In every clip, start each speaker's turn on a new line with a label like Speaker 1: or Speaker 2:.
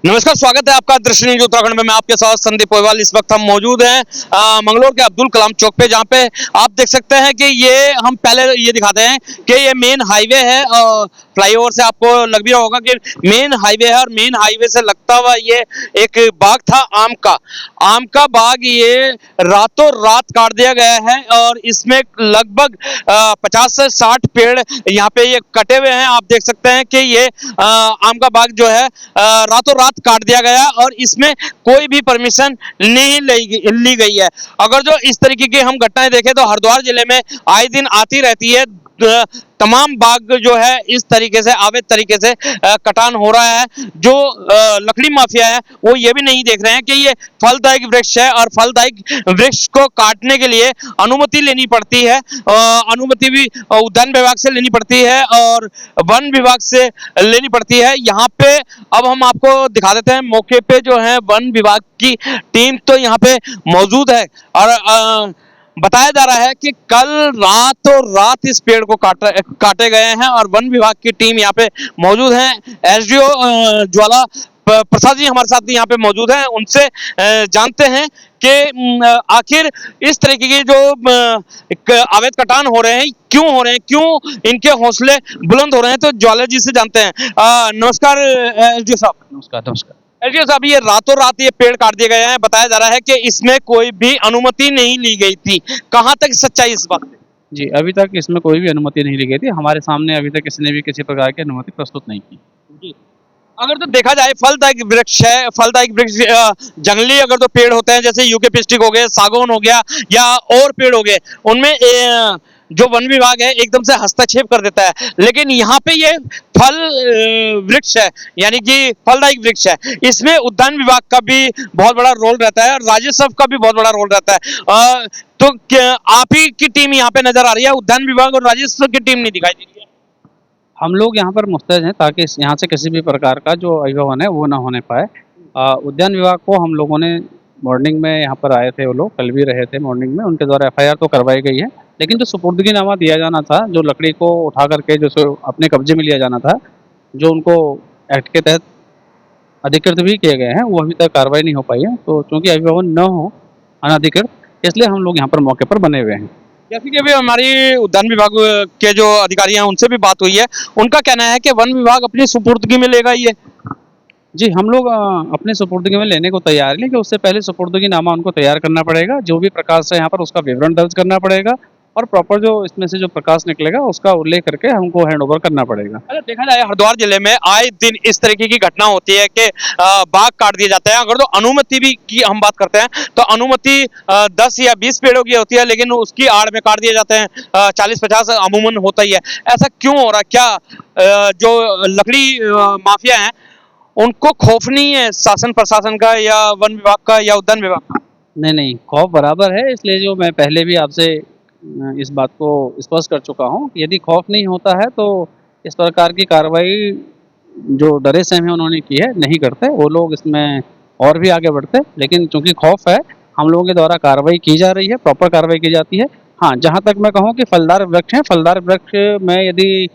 Speaker 1: नमस्कार, स्वागत है आपका दृश्य न्यूज उत्तराखंड में। मैं आपके साथ संदीप पोयवाल। इस वक्त हम मौजूद हैं मंगलोर के अब्दुल कलाम चौक पे, जहां पे आप देख सकते हैं कि ये हम पहले ये दिखाते हैं कि ये मेन हाईवे है। फ्लाईओवर से आपको लग भी रहा होगा कि मेन हाईवे है, और मेन हाईवे से लगता हुआ ये एक बाग था आम का बाग। ये रातों रात काट दिया गया है और इसमें लगभग 50 से 60 पेड़ यहाँ पे ये कटे हुए हैं। आप देख सकते हैं कि ये आम का बाग जो है रातों रात काट दिया गया और इसमें कोई भी परमिशन नहीं ली गई है। अगर जो इस तरीके की हम घटनाएं देखें तो हरिद्वार जिले में आए दिन आती रहती है। तमाम बाग जो है इस तरीके से अवैध तरीके से कटान हो रहा है। जो लकड़ी माफिया है वो ये भी नहीं देख रहे हैं कि ये फलदायक वृक्ष है और फलदायक वृक्ष को काटने के लिए अनुमति लेनी पड़ती है। अनुमति भी उद्यान विभाग से लेनी पड़ती है और वन विभाग से लेनी पड़ती है। यहाँ पे अब हम आपको दिखा देते हैं, मौके पे जो है वन विभाग की टीम तो यहाँ पे मौजूद है और बताया जा रहा है कि कल रातों रात इस पेड़ को काटे गए हैं और वन विभाग की टीम यहाँ पे मौजूद है। एसडीओ ज्वाला प्रसाद जी हमारे साथ यहाँ पे मौजूद हैं। उनसे जानते हैं कि आखिर इस तरीके के जो अवैध कटान हो रहे हैं क्यों हो रहे हैं, क्यों इनके हौसले बुलंद हो रहे हैं। तो ज्वाला जी से जानते हैं। नमस्कार एसडीओ साहब।
Speaker 2: नमस्कार नमस्कार।
Speaker 1: एसडीओ साहब, ये रातों रात ये पेड़ काट दिए गए हैं। बताया जा रहा है कि इसमें कोई भी अनुमति नहीं ली गई थी। कहां तक सच्चाई इस बात में?
Speaker 2: जी, अभी तक इसमें कोई भी अनुमति नहीं ली गई थी। हमारे सामने अभी तक किसी ने भी किसी प्रकार की अनुमति प्रस्तुत नहीं की।
Speaker 1: जी। अगर तो देखा जाए फलदायक वृक्ष है, फलदायक वृक्ष जंगली अगर तो पेड़ होते हैं जैसे यूके पिस्टिक हो गए, सागौन हो गया या और पेड़ हो गए, उनमें जो वन विभाग है एकदम से हस्तक्षेप कर देता है। लेकिन यहाँ पे ये फल वृक्ष है, यानी कि फलदायक वृक्ष है। इसमें उद्यान विभाग का भी बहुत बड़ा रोल रहता है और राजस्व का भी बहुत बड़ा रोल रहता है। तो आप ही की टीम यहाँ पे नजर आ रही है, उद्यान विभाग और राजस्व की टीम नहीं दिखाई दे रही है।
Speaker 2: हम लोग यहाँ पर मुस्तैद हैं ताकि यहाँ से किसी भी प्रकार का जो अभिभावन है वो ना होने पाए। उद्यान विभाग को हम लोगों ने मॉर्निंग में यहाँ पर आए थे, वो लोग कल भी रहे थे मॉर्निंग में, उनके द्वारा एफआईआर तो करवाई गई है। लेकिन जो सुपुर्दगीनामा दिया जाना था, जो लकड़ी को उठा करके जो अपने कब्जे में लिया जाना था, जो उनको एक्ट के तहत अधिकृत भी किए गए हैं, वो अभी तक कार्रवाई नहीं हो पाई है। तो चूँकि अभिभावन न हो अनधिकृत, इसलिए हम लोग यहाँ पर मौके पर बने हुए हैं।
Speaker 1: जैसे कि अभी हमारी उद्यान विभाग के जो अधिकारी हैं उनसे भी बात हुई है, उनका कहना है कि वन विभाग अपनी सुपुर्दगी में लेगा ये।
Speaker 2: जी, हम लोग अपने सुपुर्दगी में लेने को तैयार हैं, लेकिन उससे पहले सुपुर्दगीनामा उनको तैयार करना पड़ेगा। जो भी प्रकाश है यहाँ पर उसका विवरण दर्ज करना पड़ेगा और प्रॉपर जो इसमें से जो प्रकाश निकलेगा उसका उल्लेख करके हमको हैंडओवर करना पड़ेगा।
Speaker 1: अगर देखा जाए हरिद्वार जिले में आए दिन इस तरीके की घटना होती है कि बाग काट दिए जाते हैं। अगर तो अनुमति भी की हम बात करते हैं तो अनुमति 10 या 20 पेड़ों की होती है, लेकिन उसकी आड़ में काट दिए जाते हैं 40-50 अमूमन होता ही है। ऐसा क्यों हो रहा है? क्या जो लकड़ी माफिया हैं उनको खौफ नहीं है शासन प्रशासन का या वन विभाग का या उद्यान विभाग का?
Speaker 2: नहीं, खौफ बराबर है। इसलिए जो मैं पहले भी आपसे इस बात को स्पष्ट कर चुका हूँ, यदि खौफ नहीं होता है तो इस प्रकार की कार्रवाई जो डरे सहमे उन्होंने की है नहीं करते, वो लोग इसमें और भी आगे बढ़ते। लेकिन चूंकि खौफ है, हम लोगों के द्वारा कार्रवाई की जा रही है, प्रॉपर कार्रवाई की जाती है। हाँ, जहाँ तक मैं कहूँ कि फलदार वृक्ष हैं, फलदार वृक्ष में यदि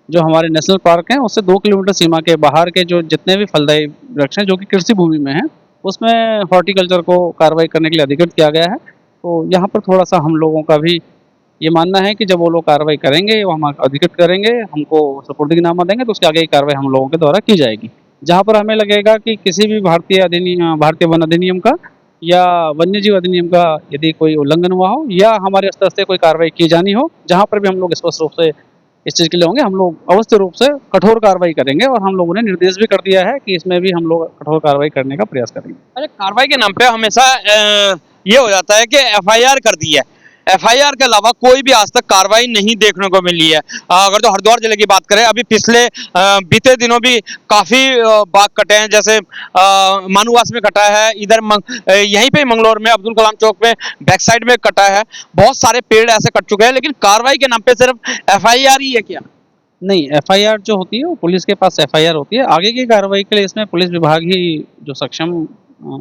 Speaker 2: जो हमारे नेशनल पार्क हैं उससे 2 किलोमीटर सीमा के बाहर के जो जितने भी फलदायी वृक्ष हैं जो कि कृषि भूमि में हैं, उसमें हॉर्टिकल्चर को कार्रवाई करने के लिए अधिकृत किया गया है। तो यहाँ पर थोड़ा सा हम लोगों का भी ये मानना है कि जब वो लोग कार्रवाई करेंगे, वो हम अधिकृत करेंगे, हमको सुपुर्दगीनामा देंगे तो उसके आगे की कार्रवाई हम लोगों के द्वारा की जाएगी। जहाँ पर हमें लगेगा कि किसी भी भारतीय वन अधिनियम का या वन्यजीव अधिनियम का यदि कोई उल्लंघन हुआ हो या हमारे स्तर से कोई कार्रवाई की जानी हो, जहाँ पर भी हम लोग स्पष्ट रूप से इस चीज़ के लिए होंगे, हम लोग अवश्य रूप से कठोर कार्रवाई करेंगे और हम लोगों ने निर्देश भी कर दिया है कि इसमें भी हम लोग कठोर कार्रवाई करने का प्रयास करेंगे।
Speaker 1: अरे कार्रवाई के नाम पे हमेशा ये हो जाता है कि एफआईआर कर दी है, एफआईआर के अलावा कोई भी आज तक कार्रवाई नहीं देखने को मिली है। अगर तो हरिद्वार जिले की बात करें, अभी पिछले बीते दिनों भी काफी बाग कटे हैं, जैसे मानूवास में कटा है, इधर यहीं पे मंगलोर में अब्दुल कलाम चौक में बैक साइड में कटा है। बहुत सारे पेड़ ऐसे कट चुके हैं, लेकिन कार्रवाई के नाम पे सिर्फ एफआईआर ही है क्या?
Speaker 2: नहीं, एफआईआर जो होती है वो पुलिस के पास एफआईआर होती है। आगे की कार्रवाई के लिए इसमें पुलिस विभाग ही जो सक्षम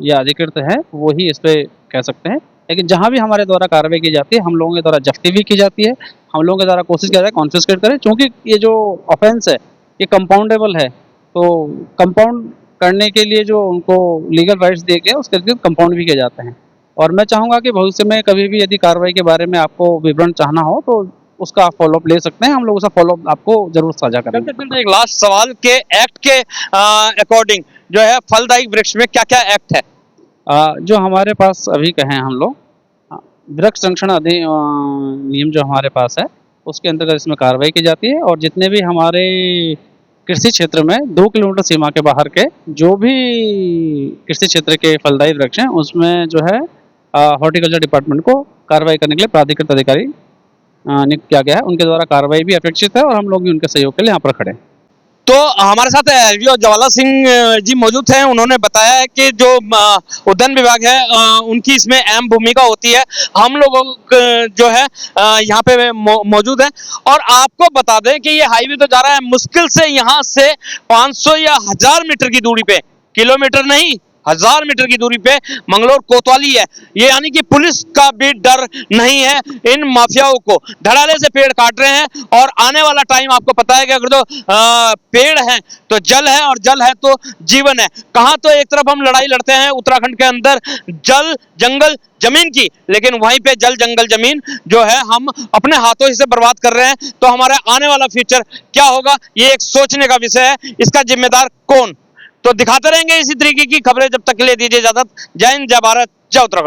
Speaker 2: या अधिकृत है वो ही इस पे कह सकते हैं। लेकिन जहाँ भी हमारे द्वारा कार्रवाई की जाती है, हम लोगों के द्वारा जब्ती भी की जाती है, हम लोगों के द्वारा कोशिश किया जाए कॉन्फिस्केट करें। क्योंकि ये जो ऑफेंस है ये कंपाउंडेबल है, तो कंपाउंड करने के लिए जो उनको लीगल राइट्स दिए गए उसके लिए कंपाउंड भी किए जाते हैं। और मैं चाहूँगा कि भविष्य में कभी भी यदि कार्रवाई के बारे में आपको विवरण चाहना हो तो उसका आप फॉलोअप ले सकते हैं, हम लोग उसका फॉलोअप आपको ज़रूर साझा करेंगे।
Speaker 1: चलते एक लास्ट सवाल के एक्ट के अकॉर्डिंग जो है फलदायी वृक्ष में क्या क्या एक्ट है?
Speaker 2: जो हमारे पास अभी कहें हम लोग वृक्ष संरक्षण नियम जो हमारे पास है उसके अंतर्गत इसमें कार्रवाई की जाती है, और जितने भी हमारे कृषि क्षेत्र में 2 किलोमीटर सीमा के बाहर के जो भी कृषि क्षेत्र के फलदायी वृक्ष हैं उसमें जो है हॉर्टिकल्चर डिपार्टमेंट को कार्रवाई करने के लिए प्राधिकृत अधिकारी नियुक्त किया गया है। उनके द्वारा कार्रवाई भी अपेक्षित है और हम लोग भी उनके सहयोग के लिए यहाँ पर खड़े हैं।
Speaker 1: तो हमारे साथ एलवीओ ज्वाला सिंह जी मौजूद हैं। उन्होंने बताया है कि जो उद्यान विभाग है उनकी इसमें अहम भूमिका होती है। हम लोगों जो है यहाँ पे मौजूद हैं और आपको बता दें कि ये हाईवे तो जा रहा है मुश्किल से यहाँ से 500 या 1000 मीटर की दूरी पे, किलोमीटर नहीं 1000 मीटर की दूरी पे मंगलोर कोतवाली है। ये यानी कि पुलिस का भी डर नहीं है इन माफियाओं को। धड़ाले से पेड़ काट रहे हैं और आने वाला टाइम आपको पता है कि अगर तो पेड़ है तो जल है और जल है तो जीवन है। कहाँ तो एक तरफ हम लड़ाई लड़ते हैं उत्तराखंड के अंदर जल जंगल जमीन की, लेकिन वहीं पे जल जंगल जमीन जो है हम अपने हाथों से बर्बाद कर रहे हैं। तो हमारे आने वाला फ्यूचर क्या होगा ये एक सोचने का विषय है। इसका जिम्मेदार कौन? तो दिखाते रहेंगे इसी तरीके की खबरें। जब तक के लिए दीजिए इजाजत। जय हिंद, जय भारत, जय उत्तराखंड।